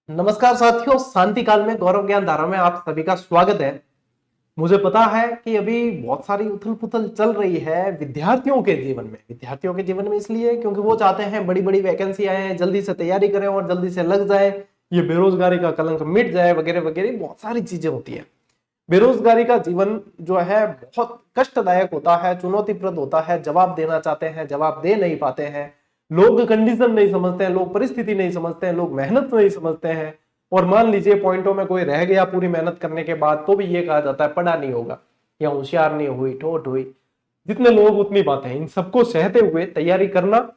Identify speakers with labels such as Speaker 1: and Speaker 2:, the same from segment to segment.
Speaker 1: नमस्कार साथियों, शांति काल में गौरव ज्ञान धारा में आप सभी का स्वागत है। मुझे पता है कि अभी बहुत सारी उथल पुथल चल रही है विद्यार्थियों के जीवन में इसलिए क्योंकि वो चाहते हैं बड़ी बड़ी वैकेंसी आए, जल्दी से तैयारी करें और जल्दी से लग जाए, ये बेरोजगारी का कलंक मिट जाए वगैरह वगैरह बहुत सारी चीजें होती है। बेरोजगारी का जीवन जो है बहुत कष्टदायक होता है, चुनौतीप्रद होता है। जवाब देना चाहते हैं, जवाब दे नहीं पाते हैं। लोग कंडीशन नहीं समझते हैं, लोग परिस्थिति नहीं समझते हैं, लोग मेहनत नहीं समझते हैं। और मान लीजिए पॉइंटों में कोई रह गया पूरी मेहनत करने के बाद तो भी ये कहा जाता है पढ़ा नहीं होगा या होशियार नहीं हुई, ठोट हुई। जितने लोग उतनी बातें। इन सबको सहते हुए तैयारी करना,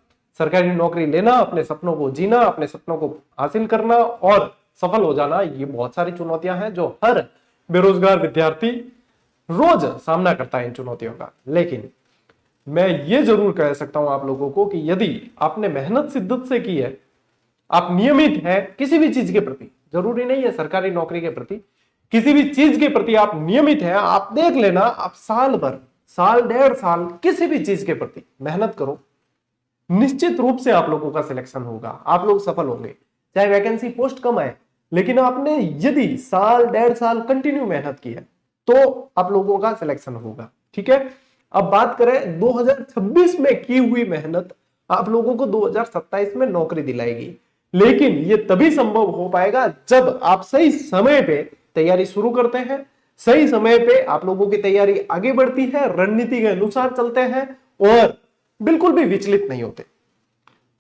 Speaker 1: सरकारी नौकरी लेना, अपने सपनों को जीना, अपने सपनों को हासिल करना और सफल हो जाना, ये बहुत सारी चुनौतियां हैं जो हर बेरोजगार विद्यार्थी रोज सामना करता है इन चुनौतियों का। लेकिन मैं ये जरूर कह सकता हूं आप लोगों को कि यदि आपने मेहनत शिद्दत से की है, आप नियमित है किसी भी चीज के प्रति, जरूरी नहीं है सरकारी नौकरी के प्रति, किसी भी चीज के प्रति आप नियमित है, आप देख लेना, आप साल भर, साल डेढ़ साल किसी भी चीज के प्रति मेहनत करो, निश्चित रूप से आप लोगों का सिलेक्शन होगा, आप लोग सफल होंगे। चाहे वैकेंसी पोस्ट कम आए, लेकिन आपने यदि साल डेढ़ साल कंटिन्यू मेहनत की है तो आप लोगों का सिलेक्शन होगा। ठीक है, अब बात करें 2026 में की हुई मेहनत आप लोगों को 2027 में नौकरी दिलाएगी। लेकिन ये तभी संभव हो पाएगा जब आप सही समय पे तैयारी शुरू करते हैं, सही समय पे आप लोगों की तैयारी आगे बढ़ती है, रणनीति के अनुसार चलते हैं और बिल्कुल भी विचलित नहीं होते।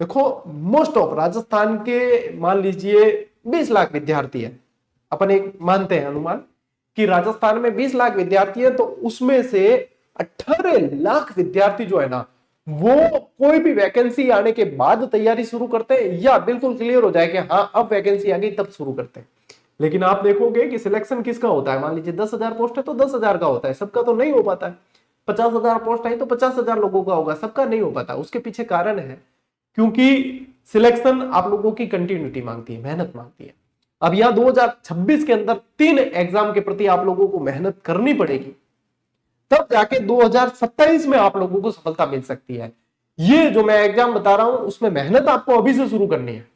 Speaker 1: देखो, मोस्ट ऑफ राजस्थान के मान लीजिए 20 लाख विद्यार्थी है, अपन एक मानते हैं अनुमान कि राजस्थान में 20 लाख विद्यार्थी है, तो उसमें से 18 लाख विद्यार्थी जो है ना, वो कोई भी वैकेंसी आने के बाद तैयारी शुरू करते हैं या बिल्कुल क्लियर हो जाए कि हाँ अब वैकेंसी आ गई तब शुरू करते हैं। लेकिन आप देखोगे कि सिलेक्शन किसका होता है, मान लीजिए 10,000 पोस्ट है तो 10,000 का होता है, सबका तो नहीं हो पाता है। 50,000 पोस्ट आई तो 50,000 लोगों का होगा, सबका नहीं हो पाता। उसके पीछे कारण है क्योंकि सिलेक्शन आप लोगों की कंटिन्यूटी मांगती है, मेहनत मांगती है। अब यहां 2026 के अंदर 3 एग्जाम के प्रति आप लोगों को मेहनत करनी पड़ेगी, तब जाके 2027 में आप लोगों को सफलता मिल सकती है। ये जो मैं एग्जाम बता रहा हूं उसमें मेहनत आपको अभी से शुरू करनी है।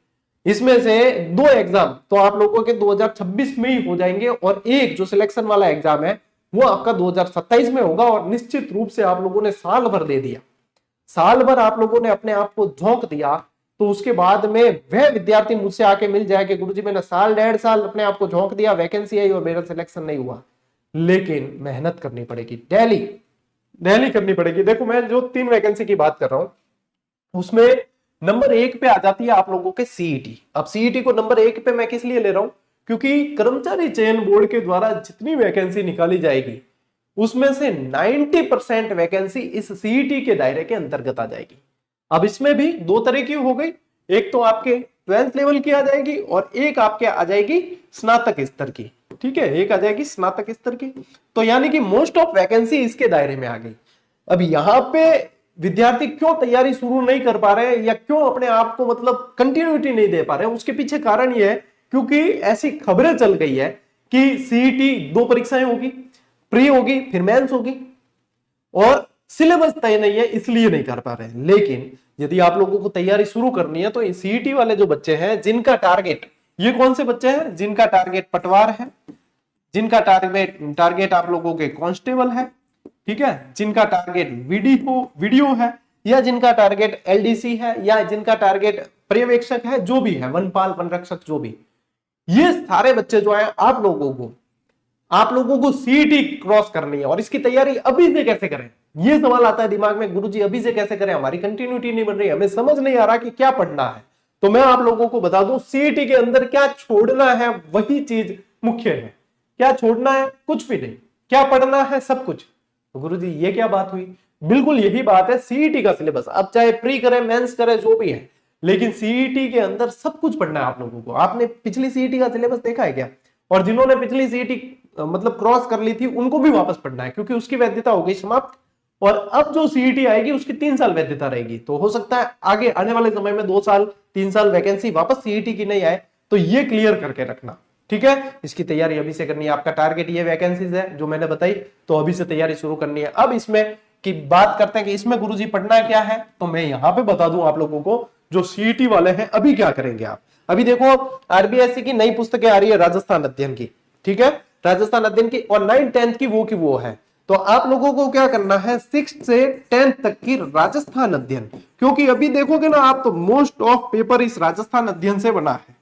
Speaker 1: इसमें से 2 एग्जाम तो आप लोगों के 2026 में ही हो जाएंगे और एक जो सिलेक्शन वाला एग्जाम है वो आपका 2027 में होगा। और निश्चित रूप से आप लोगों ने साल भर दे दिया, साल भर आप लोगों ने अपने आप को झोंक दिया, तो उसके बाद में वह विद्यार्थी मुझसे आके मिल जाए कि गुरुजी मैंने साल डेढ़ साल अपने आप को झोंक दिया, वैकेंसी आई और मेरा सिलेक्शन नहीं हुआ। लेकिन मेहनत करनी पड़ेगी, डेली डेली करनी पड़ेगी। देखो, मैं जो 3 वैकेंसी की बात कर रहा हूं उसमें नंबर 1 पे आ जाती है आप लोगों के सीईटी। अब सीईटी को नंबर 1 पे मैं किस लिए ले रहा हूं, क्योंकि कर्मचारी चयन बोर्ड के द्वारा जितनी वैकेंसी निकाली जाएगी उसमें से 90% वैकेंसी इस सीईटी के दायरे के अंतर्गत आ जाएगी। अब इसमें भी 2 तरह की हो गई, एक तो आपके 12th लेवल की आ जाएगी और एक आपके आ जाएगी स्नातक स्तर की। ठीक है, एक आ जाएगी स्नातक स्तर की, तो यानी कि मोस्ट ऑफ वैकेंसी इसके दायरे में आ गई। अब यहां पे विद्यार्थी क्यों तैयारी शुरू नहीं कर पा रहे या क्यों अपने आप को मतलब कंटिन्यूटी नहीं दे पा रहे, उसके पीछे कारण यह है क्योंकि ऐसी खबरें चल गई है कि सीईटी 2 परीक्षाएं होगी, प्री होगी फिर मेंस होगी और सिलेबस तय नहीं है इसलिए नहीं कर पा रहे हैं। लेकिन यदि आप लोगों को तैयारी शुरू करनी है तो सीईटी वाले जो बच्चे हैं जिनका टारगेट, ये कौन से बच्चे हैं जिनका टारगेट पटवार है, जिनका टारगेट आप लोगों के कांस्टेबल है, ठीक है, जिनका टारगेट वीडियो है या जिनका टारगेट एलडीसी है या जिनका टारगेट पर्यवेक्षक है, जो भी है वनपाल वनरक्षक जो भी, ये सारे बच्चे जो है आप लोगों को सीईटी क्रॉस करनी है। और इसकी तैयारी अभी से कैसे करें, ये सवाल आता है दिमाग में, गुरुजी अभी से कैसे करें, हमारी कंटिन्यूटी नहीं बन रही, हमें समझ नहीं आ रहा कि क्या पढ़ना है। तो मैं आप लोगों को बता दूं सीईटी के अंदर क्या छोड़ना है वही चीज मुख्य है। क्या छोड़ना है, कुछ भी नहीं, क्या पढ़ना है, सब कुछ। तो गुरुजी ये क्या बात हुई, बिल्कुल यही बात है, सीईटी का सिलेबस अब चाहे प्री करे मेंस करे जो भी है, लेकिन सीईटी के अंदर सब कुछ पढ़ना है आप लोगों को। आपने पिछली सीईटी का सिलेबस देखा है क्या, और जिन्होंने पिछली सीईटी मतलब क्रॉस कर ली थी उनको भी वापस पढ़ना है क्योंकि उसकी वैधता हो गई समाप्त। और अब जो सीईटी आएगी उसकी 3 साल वैधता रहेगी, तो हो सकता है आगे आने वाले समय में 2 साल 3 साल वैकेंसी वापस सीईटी की नहीं आए, तो ये क्लियर करके रखना। ठीक है, इसकी तैयारी अभी से करनी है। आपका टारगेट ये वैकेंसीज है जो मैंने बताई, तो अभी से तैयारी शुरू करनी है। अब इसमें की बात करते हैं कि इसमें गुरुजी पढ़ना क्या है, तो मैं यहां पे बता दूं आप लोगों को जो सीईटी वाले हैं अभी क्या करेंगे आप। अभी देखो आरबीएससी की नई पुस्तकें आ रही है राजस्थान अध्ययन की, ठीक है, राजस्थान अध्ययन की, और 9th 10th की वो है। तो आप लोगों को क्या करना है 6th से 10th तक की राजस्थान अध्ययन, क्योंकि अभी देखोगे ना आप तो मोस्ट ऑफ पेपर इस राजस्थान अध्ययन से बना है,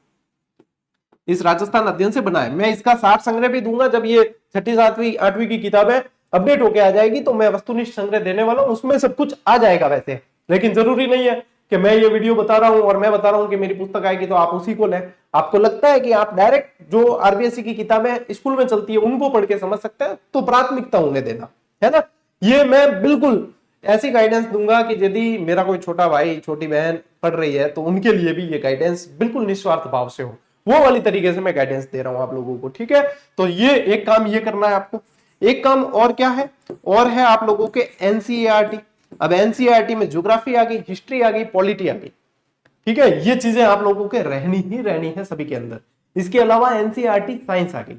Speaker 1: इस राजस्थान अध्ययन से बना है। मैं इसका सार संग्रह भी दूंगा जब ये 6ठी 7वीं 8वीं की किताबें अपडेट होके आ जाएगी, तो मैं वस्तुनिष्ठ संग्रह देने वाला हूं, उसमें सब कुछ आ जाएगा वैसे। लेकिन जरूरी नहीं है कि मैं ये वीडियो बता रहा हूं और मैं बता रहा हूं कि मेरी पुस्तक आएगी तो आप उसी को लें। आपको लगता है कि आप डायरेक्ट जो आरबीएससी की किताबें स्कूल में चलती है उनको पढ़ के समझ सकते हैं, तो प्राथमिकता उन्हें देना, है ना। ये मैं बिल्कुल ऐसी गाइडेंस दूंगा कि यदि मेरा कोई छोटा भाई छोटी बहन पढ़ रही है तो उनके लिए भी ये गाइडेंस बिल्कुल निस्वार्थ भाव से हो, वो वाली तरीके से मैं गाइडेंस दे रहा हूं आप लोगों को, ठीक है। तो ये एक काम ये करना है आपको। एक काम और क्या है, और है आप लोगों के एनसीईआरटी। अब एनसीईआरटी में ज्योग्राफी आ गई, हिस्ट्री आ गई, पॉलिटी आ गई, ठीक है। ये चीजें आप लोगों के रहनी ही रहनी है सभी के अंदर। इसके अलावा एनसीईआरटी साइंस आ गई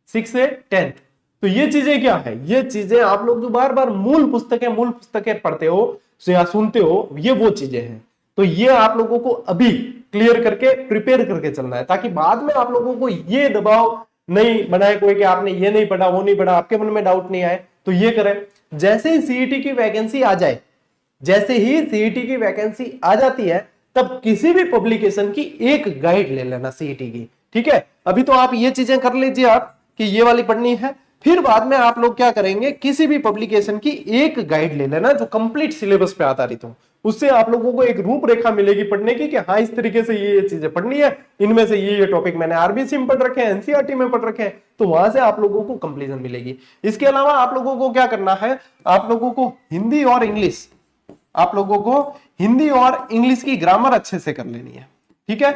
Speaker 1: 6 से 10th। तो ये चीजें क्या है, ये चीजें आप लोग जो बार बार मूल पुस्तकें पढ़ते हो या सुनते हो, ये वो चीजें हैं। तो ये आप लोगों को अभी क्लियर करके प्रिपेयर करके चलना है, ताकि बाद में आप लोगों को ये दबाव नहीं बनाए कोई कि आपने ये नहीं पढ़ा वो नहीं पढ़ा, आपके मन में डाउट नहीं आए। तो ये करें, जैसे ही सीईटी की वैकेंसी आ जाए, जैसे ही सीईटी की वैकेंसी आ जाती है, तब किसी भी पब्लिकेशन की एक गाइड ले लेना सीईटी की, ठीक है। अभी तो आप ये चीजें कर लीजिए आप कि ये वाली पढ़नी है, फिर बाद में आप लोग क्या करेंगे, किसी भी पब्लिकेशन की एक गाइड ले लेना जो कंप्लीट सिलेबस पे आधारित हो। उससे आप लोगों को एक रूपरेखा मिलेगी पढ़ने की कि हाँ इस तरीके से ये चीजें पढ़नी है, इनमें से ये टॉपिक मैंने आरबीसी में पढ़ रखे हैं, एनसीईआरटी में पढ़ रखे हैं, तो वहां से आप लोगों को कंप्लीशन मिलेगी। इसके अलावा आप लोगों को क्या करना है, आप लोगों को हिंदी और इंग्लिश, आप लोगों को हिंदी और इंग्लिश की ग्रामर अच्छे से कर लेनी है, ठीक है।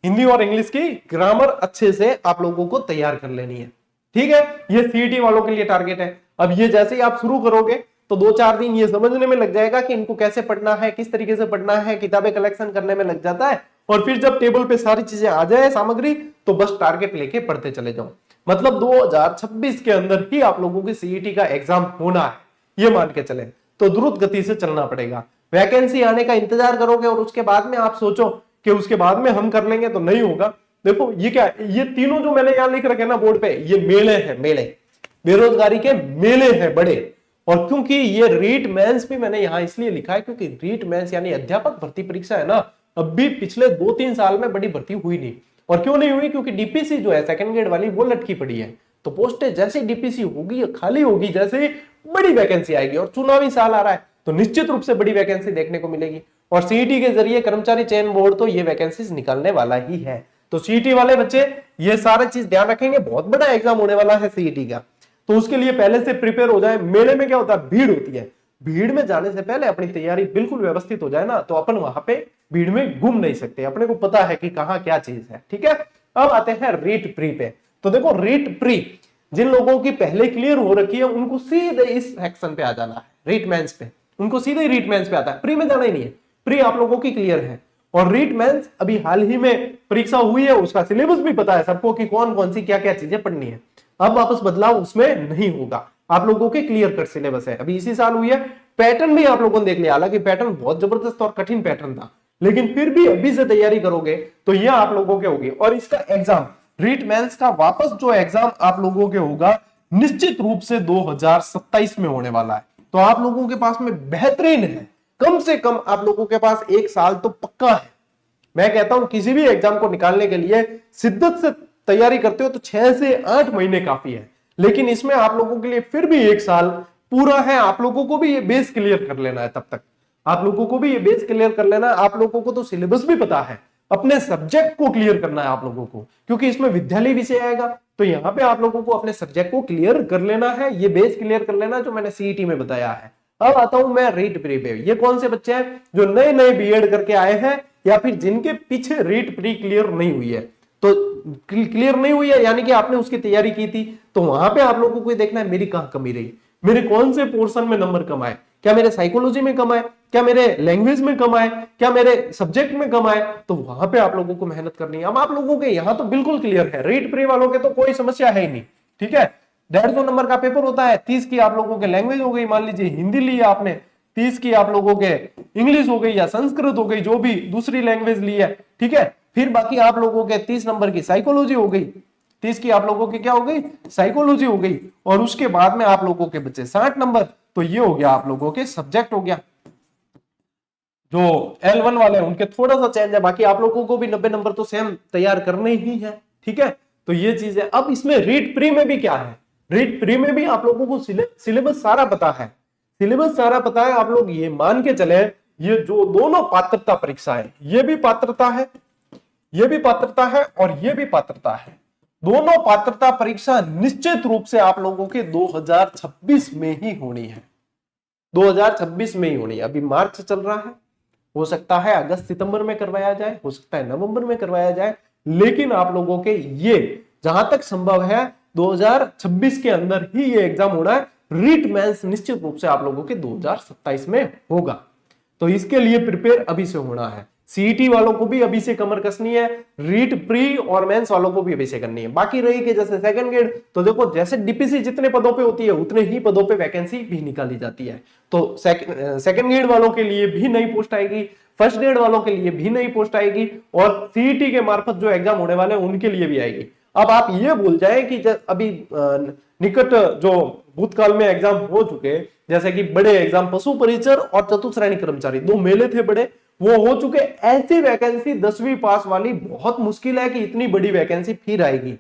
Speaker 1: हिंदी और इंग्लिश की ग्रामर अच्छे से आप लोगों को तैयार कर लेनी है, ठीक है। ये सीईटी वालों के लिए टारगेट है। अब ये जैसे ही आप शुरू करोगे तो 2-4 दिन ये समझने में लग जाएगा कि इनको कैसे पढ़ना है, किस तरीके से पढ़ना है, किताबें कलेक्शन करने में लग जाता है, और फिर जब टेबल पे सारी चीजें आ जाए सामग्री, तो बस टारगेट लेके पढ़ते चले जाओ। मतलब 2026 के अंदर ही आप लोगों की सीईटी का एग्जाम होना है, ये मान के चले। तो द्रुत गति से चलना पड़ेगा। वैकेंसी आने का इंतजार करोगे और उसके बाद में आप सोचो कि उसके बाद में हम कर लेंगे, तो नहीं होगा। देखो ये क्या है, ये तीनों जो मैंने यहां लिख रखे ना बोर्ड पे, ये मेले हैं, मेले बेरोजगारी के मेले हैं बड़े। और क्योंकि ये रीट मेंस भी मैंने यहां इसलिए लिखा है क्योंकि रीट मेंस यानी अध्यापक भर्ती परीक्षा है ना, अब भी पिछले 2-3 साल में बड़ी भर्ती हुई नहीं। और क्यों नहीं हुई, क्योंकि डीपीसी जो है सेकंड ग्रेड वाली वो लटकी पड़ी है। तो पोस्टें जैसे डीपीसी होगी खाली होगी, जैसे ही बड़ी वैकेंसी आएगी, और चुनावी साल आ रहा है तो निश्चित रूप से बड़ी वैकेंसी देखने को मिलेगी। और सीईटी के जरिए कर्मचारी चयन बोर्ड तो ये वैकेंसी निकालने वाला ही है। तो सीईटी वाले बच्चे ये सारे चीज ध्यान रखेंगे, बहुत बड़ा एग्जाम होने वाला है सीईटी का, तो उसके लिए पहले से प्रिपेयर हो जाए। मेले में क्या होता है, भीड़ होती है, भीड़ में जाने से पहले अपनी तैयारी बिल्कुल व्यवस्थित हो जाए ना, तो अपन वहां पे भीड़ में घूम नहीं सकते, अपने को पता है कि कहाँ क्या चीज है, ठीक है। अब आते हैं रीट प्री पे। तो देखो रीट प्री जिन लोगों की पहले क्लियर हो रखी है उनको सीधे इस सेक्शन पे आ जाना है, रीट मेंस पे, उनको सीधे रीट मेंस पे आता है, प्री में जाना ही नहीं है। प्री आप लोगों की क्लियर है, और रीट मेंस अभी हाल ही में परीक्षा हुई है, उसका सिलेबस भी पता है सबको कि कौन कौन सी क्या क्या चीजें पढ़नी है। अब वापस बदलाव उसमें नहीं होगा, आप लोगों के क्लियर कट सिलेबस है, अभी इसी साल हुई है। पैटर्न भी आप लोगों ने देख लिया, हालांकि पैटर्न बहुत जबरदस्त और कठिन पैटर्न था, लेकिन फिर भी अभी से तैयारी करोगे तो यह आप लोगों के होगी। और इसका एग्जाम रीट मेंस का वापस जो एग्जाम आप लोगों के होगा निश्चित रूप से 2027 में होने वाला है। तो आप लोगों के पास में बेहतरीन है, कम से कम आप लोगों के पास 1 साल तो पक्का है। मैं कहता हूं किसी भी एग्जाम को निकालने के लिए शिद्दत से तैयारी करते हो तो 6 से 8 महीने काफी है, लेकिन इसमें आप लोगों के लिए फिर भी 1 साल पूरा है। आप लोगों को भी ये बेस क्लियर कर लेना है, तब तक आप लोगों को भी ये बेस क्लियर कर लेना है। आप लोगों को तो सिलेबस भी पता है, अपने सब्जेक्ट को क्लियर करना है आप लोगों को, क्योंकि इसमें विद्यालय विषय आएगा, तो यहाँ पे आप लोगों को अपने सब्जेक्ट को क्लियर कर लेना है, ये बेस क्लियर कर लेना जो मैंने सीईटी में बताया है। अब आता हूं मैं रीट प्री पे। ये कौन से बच्चे हैं जो नए नए बीएड करके आए हैं या फिर जिनके पीछे रीट प्री क्लियर नहीं हुई है। तो क्लियर नहीं हुई है यानी कि आपने उसकी तैयारी की थी, तो वहां पे आप लोगों को देखना है मेरी कहां कमी रही, मेरे कौन से पोर्शन में नंबर कम आए, क्या मेरे साइकोलॉजी में कम आए, क्या मेरे लैंग्वेज में कम आए, क्या मेरे सब्जेक्ट में कम आए, तो वहां पे आप लोगों को मेहनत करनी है। अब आप लोगों के यहाँ तो बिल्कुल क्लियर है, रीट प्री वालों के तो कोई समस्या है ही नहीं, ठीक है। 150 नंबर का पेपर होता है, 30 की आप लोगों के लैंग्वेज हो गई, मान लीजिए हिंदी ली आपने, 30 की आप लोगों के इंग्लिश हो गई या संस्कृत हो गई, जो भी दूसरी लैंग्वेज ली है, ठीक है। फिर बाकी आप लोगों के 30 नंबर की साइकोलॉजी हो गई, 30 की आप लोगों की क्या हो गई, साइकोलॉजी हो गई। और उसके बाद में आप लोगों के बच्चे 60 नंबर, तो ये हो गया आप लोगों के सब्जेक्ट हो गया। जो L1 वाले हैं उनके थोड़ा सा चेंज है, बाकी आप लोगों को भी 90 नंबर तो सेम तैयार करने ही है, ठीक है। तो ये चीज है। अब इसमें रीड प्री में भी क्या है, रीड प्री में भी आप लोगों को सिलेबस सारा पता है, सिलेबस सारा पता है। आप लोग ये मान के चले, ये जो दोनों पात्रता परीक्षा है, ये भी पात्रता है, ये भी पात्रता है और ये भी पात्रता है। दोनों पात्रता परीक्षा निश्चित रूप से आप लोगों के 2026 में ही होनी है, 2026 में ही होनी है। अभी मार्च चल रहा है, हो सकता है अगस्त सितंबर में करवाया जाए, हो सकता है नवंबर में करवाया जाए, लेकिन आप लोगों के ये जहां तक संभव है 2026 के अंदर ही ये एग्जाम होना है। रीट मेंस निश्चित रूप से आप लोगों के 2027 में होगा, तो इसके लिए प्रिपेयर अभी से होना है। सीईटी वालों को भी अभी से कमर कसनी है, रीट प्री और मेंस वालों को भी अभी से करनी है। बाकी रही कि जैसे सेकंड ग्रेड, तो देखो जैसे डीपीसी जितने पदों पे होती है उतने ही पदों पे वैकेंसी भी निकाली जाती है। तो सेकंड ग्रेड वालों के लिए भी नई पोस्ट आएगी, फर्स्ट ग्रेड वालों के लिए भी नई पोस्ट आएगी, और सीईटी के मार्फत जो एग्जाम होने वाले हैं उनके लिए भी आएगी। अब आप ये भूल जाए कि अभी निकट जो भूतकाल में एग्जाम हो चुके, जैसे कि बड़े एग्जाम पशु परिचर और चतुश्रेणी कर्मचारी, दो मेले थे बड़े, वो हो चुके। ऐसी वैकेंसी 10वीं पास वाली बहुत मुश्किल है कि इतनी बड़ी वैकेंसी फिर आएगी।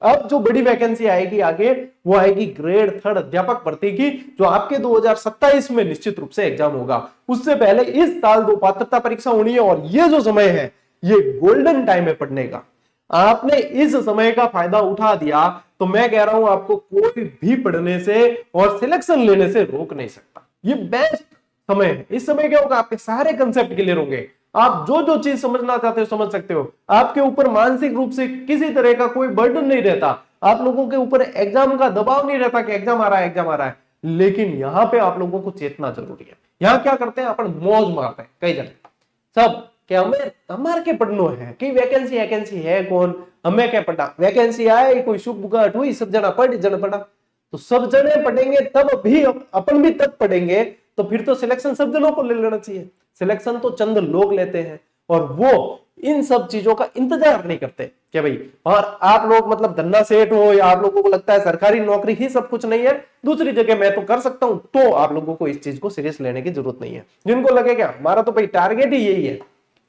Speaker 1: अब जो बड़ी वैकेंसी आएगी आगे, वो आएगी ग्रेड 3 अध्यापक भर्ती की, जो आपके 2027 में निश्चित रूप से एग्जाम होगा। उससे पहले इस साल 2 पात्रता परीक्षा होनी है, और ये जो समय है ये गोल्डन टाइम है पढ़ने का। आपने इस समय का फायदा उठा दिया तो मैं कह रहा हूं आपको कोई भी पढ़ने से और सिलेक्शन लेने से रोक नहीं सकता। ये बेस्ट समय है। इस समय क्या होगा, आपके सारे कंसेप्ट क्लियर होंगे, आप जो जो चीज समझना चाहते हो समझ सकते हो। आपके ऊपर मानसिक रूप से किसी तरह का कोई बर्डन नहीं रहता, आप लोगों के ऊपर एग्जाम का दबाव नहीं रहता कि एग्जाम आ रहा है, एग्जाम आ रहा है। लेकिन यहां पे आप लोगों को चेतना जरूरी है। यहां क्या करते हैं, अपन मौज मारते हैं कई जन सब, क्या हमें हमारे के पढ़नो है कि वैकेंसी है कौन, हमें क्या पढ़ना, वैकेंसी आए कोई शुभ बुगाहट हुई, सब जना पढ़ जन पढ़ा। तो सब जने पढ़ेंगे तब भी, अपन भी तब पढ़ेंगे, तो फिर तो सिलेक्शन सब जनों को ले लेना चाहिए। सिलेक्शन तो चंद लोग लेते हैं, और वो इन सब चीजों का इंतजार नहीं करते क्या भाई। और आप लोग मतलब धन्ना सेठ हो, या आप लोगों को लगता है सरकारी नौकरी ही सब कुछ नहीं है, दूसरी जगह मैं तो कर सकता हूं, तो आप लोगों को इस चीज को सीरियस लेने की जरूरत नहीं है। जिनको लगे क्या हमारा तो भाई टारगेट ही यही है,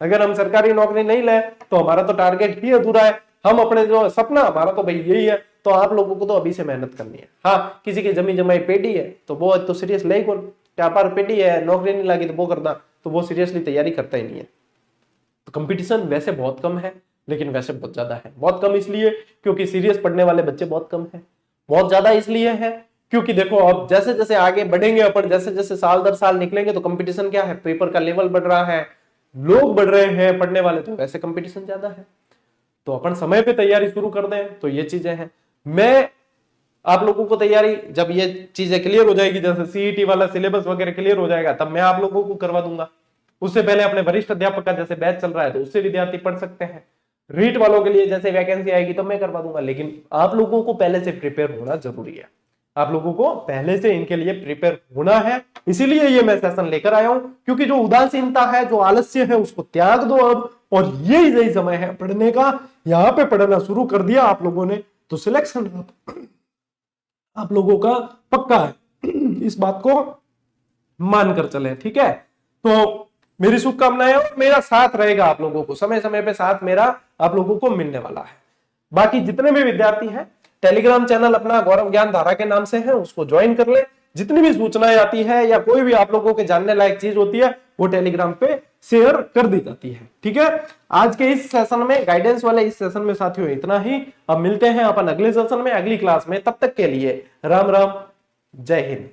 Speaker 1: अगर हम सरकारी नौकरी नहीं ले तो हमारा तो टारगेट ही अधूरा है, हम अपने जो सपना हमारा तो भाई यही है, तो आप लोगों को तो अभी से मेहनत करनी है। हाँ, किसी की जमी जमाई पेटी है तो वो तो सीरियस ले कौन, क्या पर पेटी है नौकरी नहीं लगी तो वो करना, तो वो सीरियसली तैयारी करता ही नहीं है। तो कंपटीशन वैसे बहुत कम है, लेकिन वैसे बहुत ज्यादा है। बहुत कम इसलिए क्योंकि सीरियस पढ़ने वाले बच्चे बहुत कम है, बहुत ज्यादा इसलिए है क्योंकि देखो अब जैसे जैसे आगे बढ़ेंगे अपन, जैसे जैसे साल दर साल निकलेंगे, तो कंपटीशन क्या है, पेपर का लेवल बढ़ रहा है, लोग बढ़ रहे हैं पढ़ने वाले, तो वैसे कंपटीशन ज्यादा है। तो अपन समय पे तैयारी शुरू कर दें, तो ये चीजें हैं। मैं आप लोगों को तैयारी जब ये चीजें क्लियर हो जाएगी, जैसे सीईटी वाला सिलेबस वगैरह क्लियर हो जाएगा, तब मैं आप लोगों को करवा दूंगा। उससे पहले अपने वरिष्ठ अध्यापक का जैसे बैच चल रहा है तो उससे विद्यार्थी पढ़ सकते हैं। रीट वालों के लिए जैसे वैकेंसी आएगी तो मैं करवा दूंगा, लेकिन आप लोगों को पहले से प्रिपेयर होना जरूरी है। आप लोगों को पहले से इनके लिए प्रिपेयर होना है, इसीलिए ये मैं सेशन लेकर आया हूं। क्योंकि जो उदासीनता है, जो आलस्य है, उसको त्याग दो अब, और यही समय है पढ़ने का। यहां पे पढ़ना शुरू कर दिया आप लोगों ने तो सिलेक्शन आप लोगों का पक्का है, इस बात को मानकर चले, ठीक है। तो मेरी शुभकामनाएं और मेरा साथ रहेगा आप लोगों को, समय समय पे साथ मेरा आप लोगों को मिलने वाला है। बाकी जितने भी विद्यार्थी हैं, टेलीग्राम चैनल अपना गौरव ज्ञान धारा के नाम से है, उसको ज्वाइन कर ले। जितनी भी सूचनाएं आती है या कोई भी आप लोगों के जानने लायक चीज होती है, वो टेलीग्राम पे शेयर कर दी जाती है, ठीक है। आज के इस सेशन में, गाइडेंस वाले इस सेशन में साथियों इतना ही। अब मिलते हैं अपन अगले सेशन में, अगली क्लास में। तब तक के लिए राम राम, जय हिंद।